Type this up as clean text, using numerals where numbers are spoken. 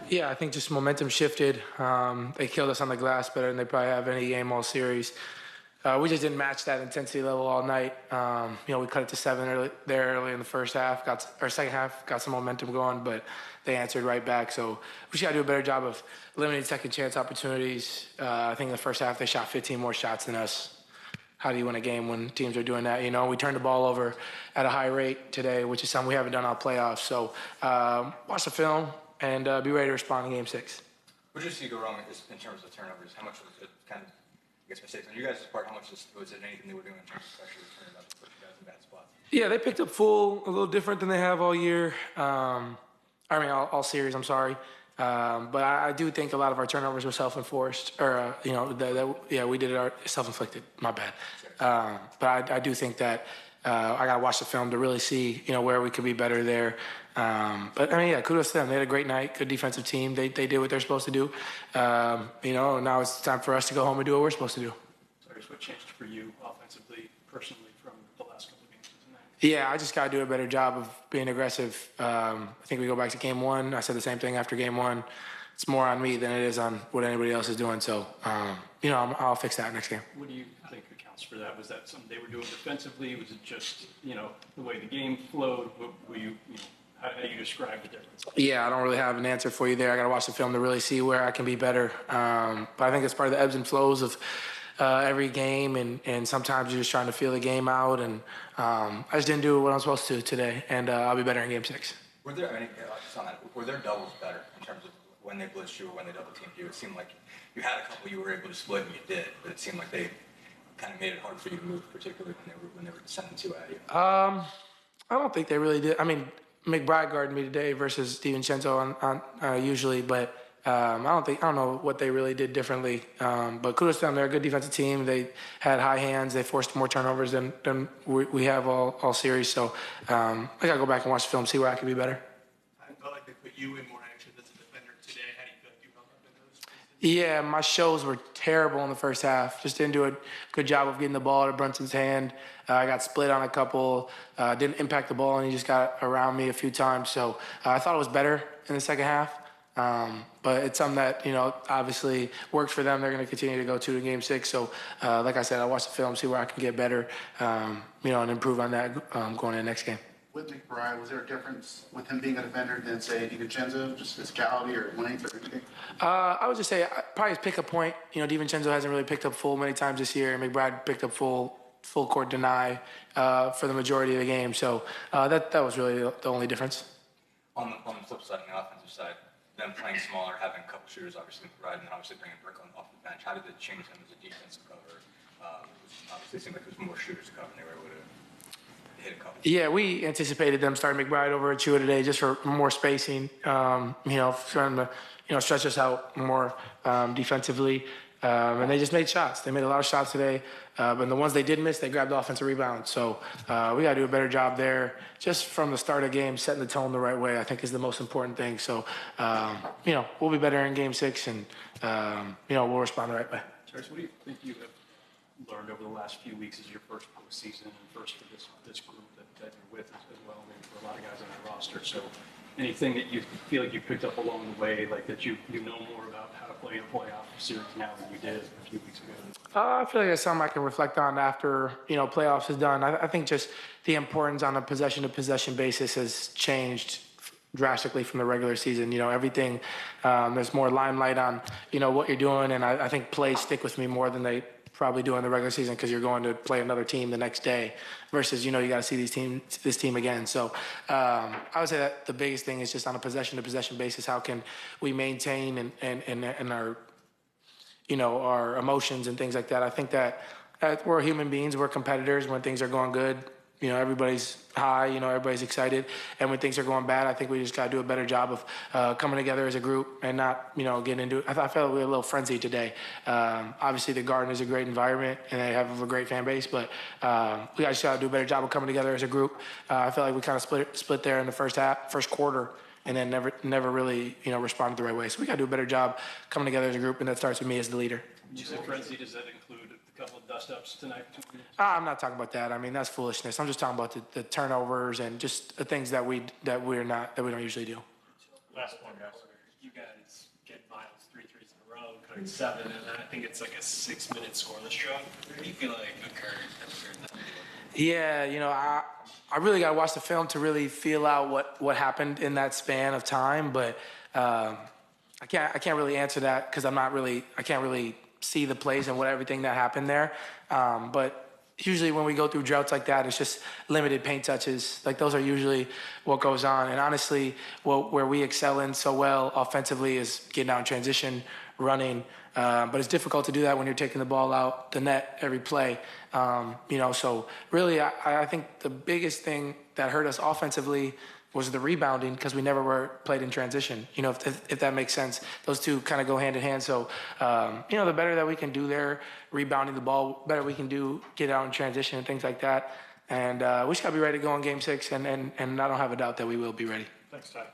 Yeah, I think just momentum shifted. They killed us on the glass better than they probably have any game all series. We just didn't match that intensity level all night. We cut it to 7 early in the first half, or second half, got some momentum going, but they answered right back. So we just got to do a better job of limiting second chance opportunities. I think in the first half they shot 15 more shots than us. How do you win a game when teams are doing that? We turned the ball over at a high rate today, which is something we haven't done all playoffs. So watch the film and be ready to respond in Game 6. What did you see go wrong in terms of turnovers? How much was it kind of, mistakes on you guys' part? How much was it anything they were doing in terms of pressure turning up to put you guys in bad spots? Yeah, they picked up full a little different than they have all year. All series, I'm sorry. But I do think a lot of our turnovers were self-enforced, or we did it self-inflicted. My bad. But I do think that I got to watch the film to really see where we could be better there. Kudos to them. They had a great night. Good defensive team. They did what they're supposed to do. Now it's time for us to go home and do what we're supposed to do. So I guess what changed for you offensively, personally, from the last couple of games tonight? Yeah, I just got to do a better job of being aggressive. I think we go back to Game 1. I said the same thing after Game 1. It's more on me than it is on what anybody else is doing. So, I'll fix that next game. What do you think accounts for that? Was that something they were doing defensively? Was it just, the way the game flowed? How do you describe the difference? Yeah, I don't really have an answer for you there. I got to watch the film to really see where I can be better. But I think it's part of the ebbs and flows of every game, and sometimes you're just trying to feel the game out. And I just didn't do what I'm supposed to today, and I'll be better in Game 6. Were there doubles better in terms of when they blitzed you or when they double teamed you? It seemed like you had a couple you were able to split, and you did, but it seemed like they kind of made it hard for you to move, particularly when they were sending two at you. I don't think they really did. McBride guarded me today versus DiVincenzo on usually, but I don't know what they really did differently. But kudos to them. They're a good defensive team. They had high hands. They forced more turnovers than we have all series. So I got to go back and watch the film, see where I can be better. I felt like they put you in more action as a defender today. How do you feel like you held up in those spaces? Yeah, my shows were terrible in the first half. Just didn't do a good job of getting the ball out of Brunson's hand. I got split on a couple, didn't impact the ball, and he just got around me a few times. So I thought it was better in the second half. But it's something that, obviously works for them. They're going to continue to go to Game 6. So, like I said, I'll watch the film, see where I can get better, and improve on that going into the next game. With McBride, was there a difference with him being a defender than, say, DiVincenzo, just physicality or length or anything? I would just say probably his pick-up point. DiVincenzo hasn't really picked up full many times this year. McBride picked up full court deny for the majority of the game. So that was really the only difference. On the flip side, on the offensive side, them playing smaller, having a couple shooters, obviously McBride, and then obviously bringing Brooklyn off the bench. How did it change him as a defensive cover? Obviously, it seemed like there was more shooters to cover, and they were able to hit a couple. Yeah, we anticipated them starting McBride over Achua today just for more spacing. Trying to stretch us out more defensively. And they just made shots. They made a lot of shots today. But the ones they did miss, they grabbed offensive rebounds. So we got to do a better job there. Just from the start of the game, setting the tone the right way, I think is the most important thing. So, we'll be better in Game 6, and, we'll respond the right way. Tyrese, what do you think you have learned over the last few weeks as your first postseason and first for this group that you're with as well, maybe for a lot of guys on the roster? So anything that you feel like you picked up along the way, like that you know more about how to play a playoff series now than you did a few weeks ago? I feel like that's something I can reflect on after, playoffs is done. I think just the importance on a possession-to-possession basis has changed drastically from the regular season. Everything, there's more limelight on, what you're doing, and I think plays stick with me more than they probably do in the regular season because you're going to play another team the next day versus, you got to see this team again. So I would say that the biggest thing is just on a possession-to-possession basis, how can we maintain and our, our emotions and things like that. I think that we're human beings, we're competitors. When things are going good, everybody's high, everybody's excited. And when things are going bad, I think we just got to do a better job of coming together as a group and not, getting into it. I felt we were a little frenzied today. Obviously, the Garden is a great environment and they have a great fan base, but we just got to do a better job of coming together as a group. I felt like we kind of split there in the first quarter, and then never really, responded the right way. So we got to do a better job coming together as a group, and that starts with me as the leader. You said frenzy, does that include a couple of dust-ups tonight? I'm not talking about that. That's foolishness. I'm just talking about the turnovers and just the things that we don't usually do. Last point, guys. you guys get Miles 3 threes in a row, cutting 7, and then I think it's like a 6-minute scoreless drought. Where do you feel like occurred that? Yeah, I really got to watch the film to really feel out what happened in that span of time, but I can't really answer that because I can't really see the plays and everything that happened there. But usually when we go through droughts like that, it's just limited paint touches. Like those are usually what goes on. And honestly, where we excel in so well offensively is getting out in transition, running. But it's difficult to do that when you're taking the ball out the net every play. So really, I think the biggest thing that hurt us offensively was the rebounding because we never were played in transition, if that makes sense. Those two kind of go hand in hand. So, the better that we can do there, rebounding the ball, better we can do, get out in transition and things like that. And we just got to be ready to go in Game 6, and I don't have a doubt that we will be ready. Thanks, Ty.